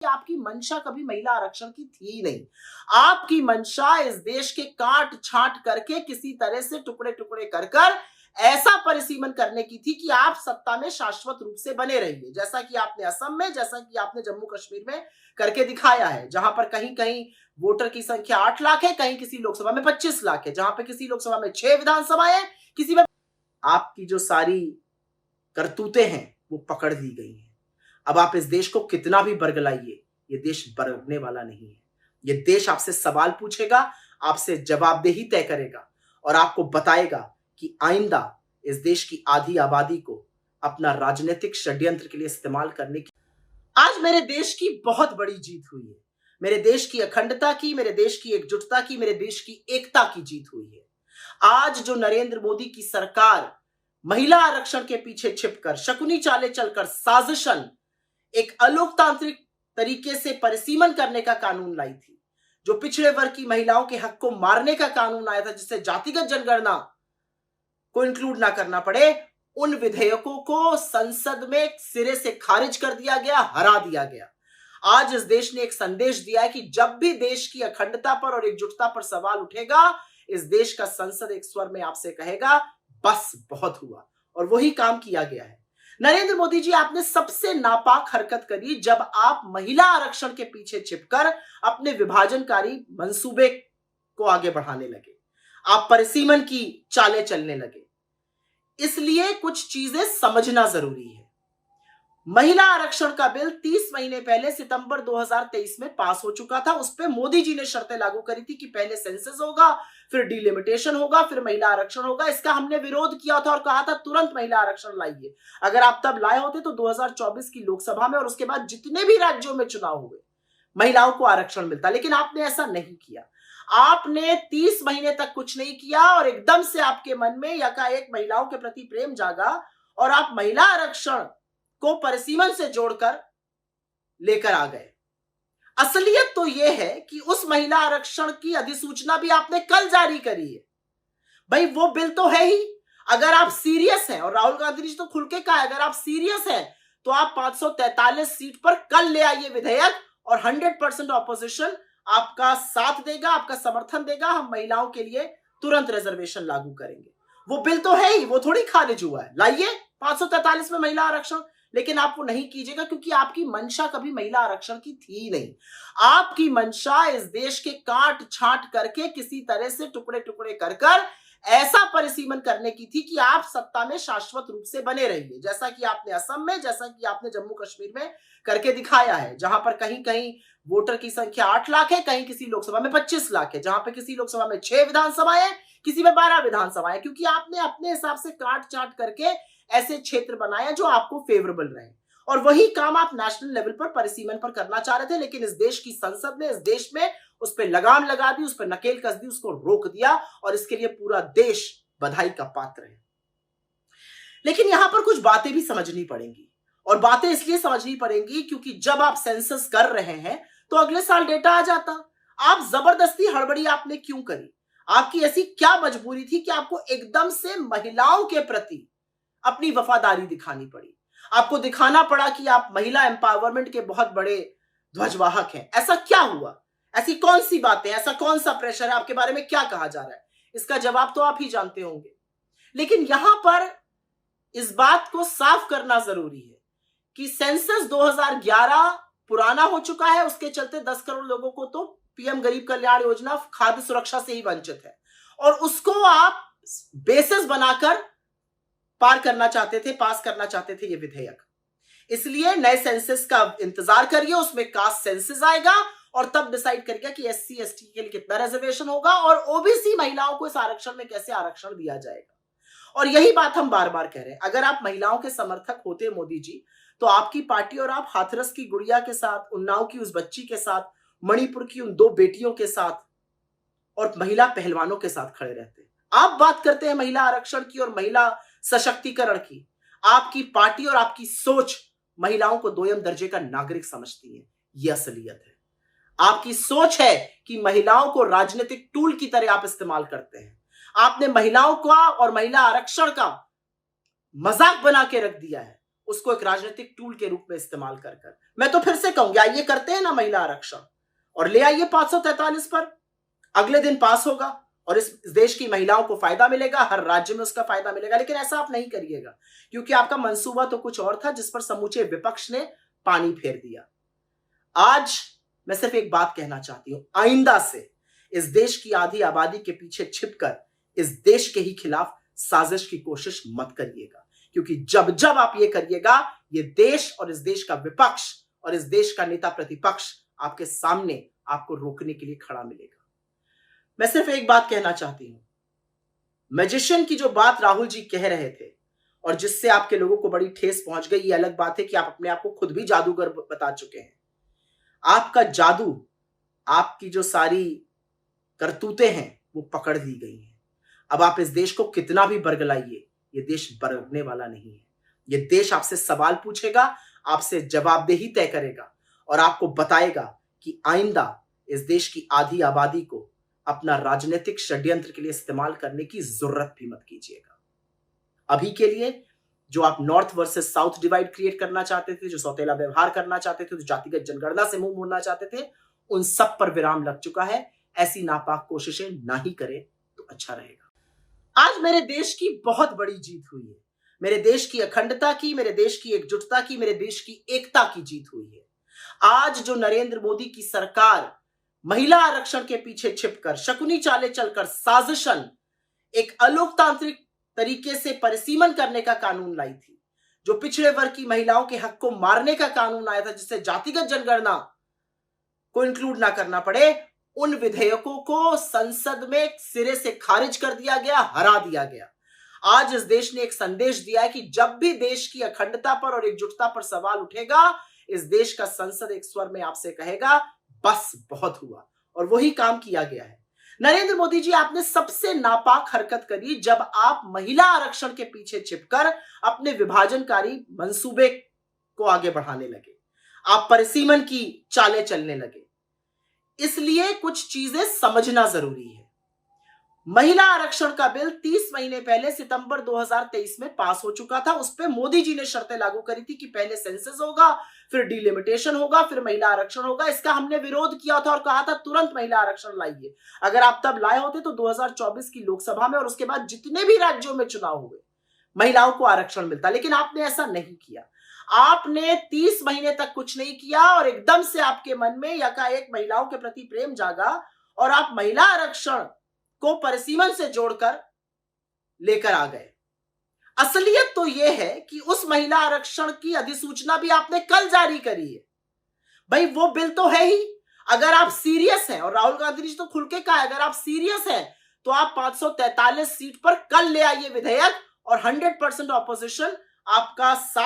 आपकी मंशा कभी महिला आरक्षण की थी ही नहीं। आपकी मंशा इस देश के काट छांट करके किसी तरह से टुकड़े टुकड़े कर कर ऐसा परिसीमन करने की थी कि आप सत्ता में शाश्वत रूप से बने रहिए, जैसा कि आपने असम में, जैसा कि आपने जम्मू कश्मीर में करके दिखाया है, जहां पर कहीं कहीं वोटर की संख्या 8 लाख है, कहीं किसी लोकसभा में 25 लाख है, जहां पे किसी लोकसभा में 6 विधानसभाएं हैं, किसी में आपकी जो सारी करतूतें हैं वो पकड़ ली गई हैं। अब आप इस देश को कितना भी बरगलाइए, ये देश बरगने वाला नहीं है। ये देश आपसे सवाल पूछेगा, आपसे जवाबदेही तय करेगा और आपको बताएगा कि आइंदा इस देश की आधी आबादी को अपना राजनीतिक षड्यंत्र के लिए इस्तेमाल करने की। आज मेरे देश की बहुत बड़ी जीत हुई है। मेरे देश की अखंडता की, मेरे देश की एकजुटता की, मेरे देश की एकता की जीत हुई है। आज जो नरेंद्र मोदी की सरकार महिला आरक्षण के पीछे छिपकर, शकुनी चालें चलकर, साजिशन एक अलोकतांत्रिक तरीके से परिसीमन करने का कानून लाई थी, जो पिछड़े वर्ग की महिलाओं के हक को मारने का कानून आया था, जिससे जातिगत जनगणना को इंक्लूड ना करना पड़े, उन विधेयकों को संसद में सिरे से खारिज कर दिया गया, हरा दिया गया। आज इस देश ने एक संदेश दिया है कि जब भी देश की अखंडता पर और एकजुटता पर सवाल उठेगा, इस देश का संसद एक स्वर में आपसे कहेगा बस बहुत हुआ, और वही काम किया गया है। नरेंद्र मोदी जी, आपने सबसे नापाक हरकत करी जब आप महिला आरक्षण के पीछे छिपकर अपने विभाजनकारी मंसूबे को आगे बढ़ाने लगे। आप परिसीमन की चालें चलने लगे। इसलिए कुछ चीजें समझना जरूरी है। महिला आरक्षण का बिल 30 महीने पहले सितंबर 2023 में पास हो चुका था। उस पर मोदी जी ने शर्तें लागू करी थी कि पहले सेंसस होगा, फिर डिलिमिटेशन होगा, फिर महिला आरक्षण होगा। इसका हमने विरोध किया था और कहा था तुरंत महिला आरक्षण लाइए। अगर आप तब लाए होते तो 2024 की लोकसभा में और उसके बाद जितने भी राज्यों में चुनाव हुए, महिलाओं को आरक्षण मिलता, लेकिन आपने ऐसा नहीं किया। आपने 30 महीने तक कुछ नहीं किया और एकदम से आपके मन में यकाएक महिलाओं के प्रति प्रेम जागा और आप महिला आरक्षण को परिसीमन से जोड़कर लेकर आ गए। असलियत तो यह है कि उस महिला आरक्षण की अधिसूचना भी आपने कल जारी करी है। भाई वो बिल तो है ही। अगर आप सीरियस हैं, और राहुल गांधी जी तो खुल के कहा, अगर आप सीरियस हैं तो आप 543 सीट पर कल ले आइए विधेयक, और 100% ऑपोजिशन आपका साथ देगा, आपका समर्थन देगा। हम महिलाओं के लिए तुरंत रिजर्वेशन लागू करेंगे। वो बिल तो है ही, वो थोड़ी खारिज हुआ है। लाइए 543 में महिला आरक्षण, लेकिन आप वो नहीं कीजिएगा क्योंकि आपकी मंशा कभी महिला आरक्षण की थी ही नहीं। आपकी मंशा इस देश के काट छांट करके किसी तरह से टुकड़े टुकड़े कर कर ऐसा परिसीमन करने की थी कि आप सत्ता में शाश्वत रूप से बने रहिए, जैसा कि आपने असम में, जैसा कि आपने जम्मू कश्मीर में करके दिखाया है, जहां पर कहीं कहीं वोटर की संख्या 8 लाख है, कहीं किसी लोकसभा में 25 लाख है, जहां पर किसी लोकसभा में 6 विधानसभाएं हैं, किसी में 12 विधानसभाएं, क्योंकि आपने अपने हिसाब से काट चाट करके ऐसे क्षेत्र बनाया जो आपको फेवरेबल रहे। और वही काम आप नेशनल लेवल पर परिसीमन पर करना चाह रहे थे, लेकिन इस देश की संसद ने, इस देश में उस पर लगाम लगा दी, उस पर नकेल कस दी, उसको रोक दिया, और इसके लिए पूरा देश बधाई का पात्र है। लेकिन यहां पर कुछ बातें भी समझनी पड़ेंगी, और बातें इसलिए समझनी पड़ेंगी क्योंकि जब आप सेंसस कर रहे हैं तो अगले साल डेटा आ जाता। आप जबरदस्ती हड़बड़ी आपने क्यों करी? आपकी ऐसी क्या मजबूरी थी कि आपको एकदम से महिलाओं के प्रति अपनी वफादारी दिखानी पड़ी? आपको दिखाना पड़ा कि आप महिला एम्पावरमेंट के बहुत बड़े ध्वजवाहक हैं। ऐसा क्या हुआ? ऐसी कौन सी बातें, ऐसा कौन सा प्रेशर है? आपके बारे में क्या कहा जा रहा है? इसका जवाब तो आप ही जानते होंगे। लेकिन यहां पर इस बात को साफ करना जरूरी है कि सेंसस 2011 पुराना हो चुका है। उसके चलते 10 करोड़ लोगों को तो पीएम गरीब कल्याण योजना खाद्य सुरक्षा से ही वंचित है, और उसको आप बेसिस बनाकर पार करना चाहते थे, पास करना चाहते थे ये विधेयक। इसलिए नए सेंसस का इंतजार करिए, उसमें कास्ट सेंसस आएगा और तब डिसाइड करेगा कि एससी एसटी के लिए कितना रिजर्वेशन होगा और ओबीसी महिलाओं को इस आरक्षण में कैसे आरक्षण दिया जाएगा। और यही बात हम बार बार कह रहे हैं। अगर आप महिलाओं के समर्थक होते मोदी जी, तो आपकी पार्टी और आप हाथरस की गुड़िया के साथ, उन्नाव की उस बच्ची के साथ, मणिपुर की उन 2 बेटियों के साथ और महिला पहलवानों के साथ खड़े रहते। आप बात करते हैं महिला आरक्षण की और महिला सशक्तिकरण की। आपकी पार्टी और आपकी सोच महिलाओं को दोयम दर्जे का नागरिक समझती है। यह असलियत है। आपकी सोच है कि महिलाओं को राजनीतिक टूल की तरह आप इस्तेमाल करते हैं। आपने महिलाओं का और महिला आरक्षण का मजाक बना के रख दिया है। उसको एक राजनीतिक टूल के रूप में इस्तेमाल कर कर। मैं तो फिर से कहूंगी, आइए करते हैं ना महिला आरक्षण और ले आइए 543 पर, अगले दिन पास होगा और इस देश की महिलाओं को फायदा मिलेगा, हर राज्य में उसका फायदा मिलेगा। लेकिन ऐसा आप नहीं करिएगा, क्योंकि आपका मंसूबा तो कुछ और था जिस पर समूचे विपक्ष ने पानी फेर दिया। आज मैं सिर्फ एक बात कहना चाहती हूं, आइंदा से इस देश की आधी आबादी के पीछे छिपकर इस देश के ही खिलाफ साजिश की कोशिश मत करिएगा, क्योंकि जब जब आप ये करिएगा, ये देश और इस देश का विपक्ष और इस देश का नेता प्रतिपक्ष आपके सामने आपको रोकने के लिए खड़ा मिलेगा। मैं सिर्फ एक बात कहना चाहती हूं, मैजिशियन की जो बात राहुल जी कह रहे थे और जिससे आपके लोगों को बड़ी ठेस पहुंच गई, ये अलग बात है कि आप अपने आप को खुद भी जादूगर बता चुके हैं। आपका जादू, आपकी जो सारी करतूतें हैं वो पकड़ ली गई हैं। अब आप इस देश को कितना भी बरगलाइए, ये देश बरगने वाला नहीं है। ये देश आपसे सवाल पूछेगा, आपसे जवाबदेही तय करेगा और आपको बताएगा कि आइंदा इस देश की आधी आबादी को अपना राजनीतिक षड्यंत्र के लिए इस्तेमाल करने की जरूरत भी मत कीजिएगा। अभी के लिए जो आप north versus south divide create करना चाहते थे, जो सौतेला व्यवहार करना चाहते थे, जो जातिगत जनगणना से मुंह मोड़ना चाहते थे, उन सब पर विराम लग चुका है। ऐसी नापाक कोशिशें ना ही करें तो अच्छा रहेगा। आज मेरे देश की बहुत बड़ी जीत हुई है, मेरे देश की अखंडता की, मेरे देश की एकजुटता की, मेरे देश की एकता की जीत हुई है। आज जो नरेंद्र मोदी की सरकार महिला आरक्षण के पीछे छिपकर, शकुनी चालें चलकर, साजिशन, एक अलोकतांत्रिक तरीके से परिसीमन करने का कानून लाई थी, जो पिछड़े वर्ग की महिलाओं के हक को मारने का कानून आया था, जिससे जातिगत जनगणना को इंक्लूड ना करना पड़े, उन विधेयकों को संसद में सिरे से खारिज कर दिया गया, हरा दिया गया। आज इस देश ने एक संदेश दिया है कि जब भी देश की अखंडता पर और एकजुटता पर सवाल उठेगा, इस देश का संसद एक स्वर में आपसे कहेगा बस बहुत हुआ, और वही काम किया गया है। नरेंद्र मोदी जी, आपने सबसे नापाक हरकत करी जब आप महिला आरक्षण के पीछे छिपकर अपने विभाजनकारी मंसूबे को आगे बढ़ाने लगे, आप परिसीमन की चालें चलने लगे। इसलिए कुछ चीजें समझना जरूरी है। महिला आरक्षण का बिल 30 महीने पहले सितंबर 2023 में पास हो चुका था। उस पर मोदी जी ने शर्तें लागू करी थी कि पहले सेंसस होगा, फिर डिलिमिटेशन होगा, फिर महिला आरक्षण होगा। इसका हमने विरोध किया था और कहा था तुरंत महिला आरक्षण लाइए। अगर आप तब लाए होते तो 2024 की लोकसभा में और उसके बाद जितने भी राज्यों में चुनाव हुए, महिलाओं को आरक्षण मिलता, लेकिन आपने ऐसा नहीं किया। आपने 30 महीने तक कुछ नहीं किया और एकदम से आपके मन में यकाएक महिलाओं के प्रति प्रेम जागा और आप महिला आरक्षण को परिसीमन से जोड़कर लेकर आ गए। असलियत तो यह है कि उस महिला आरक्षण की अधिसूचना भी आपने कल जारी करी है। भाई वो बिल तो है ही। अगर आप सीरियस हैं, और राहुल गांधी जी तो खुल के कहा, अगर आप सीरियस हैं तो आप 543 सीट पर कल ले आइए विधेयक और 100% ऑपोजिशन आपका साथ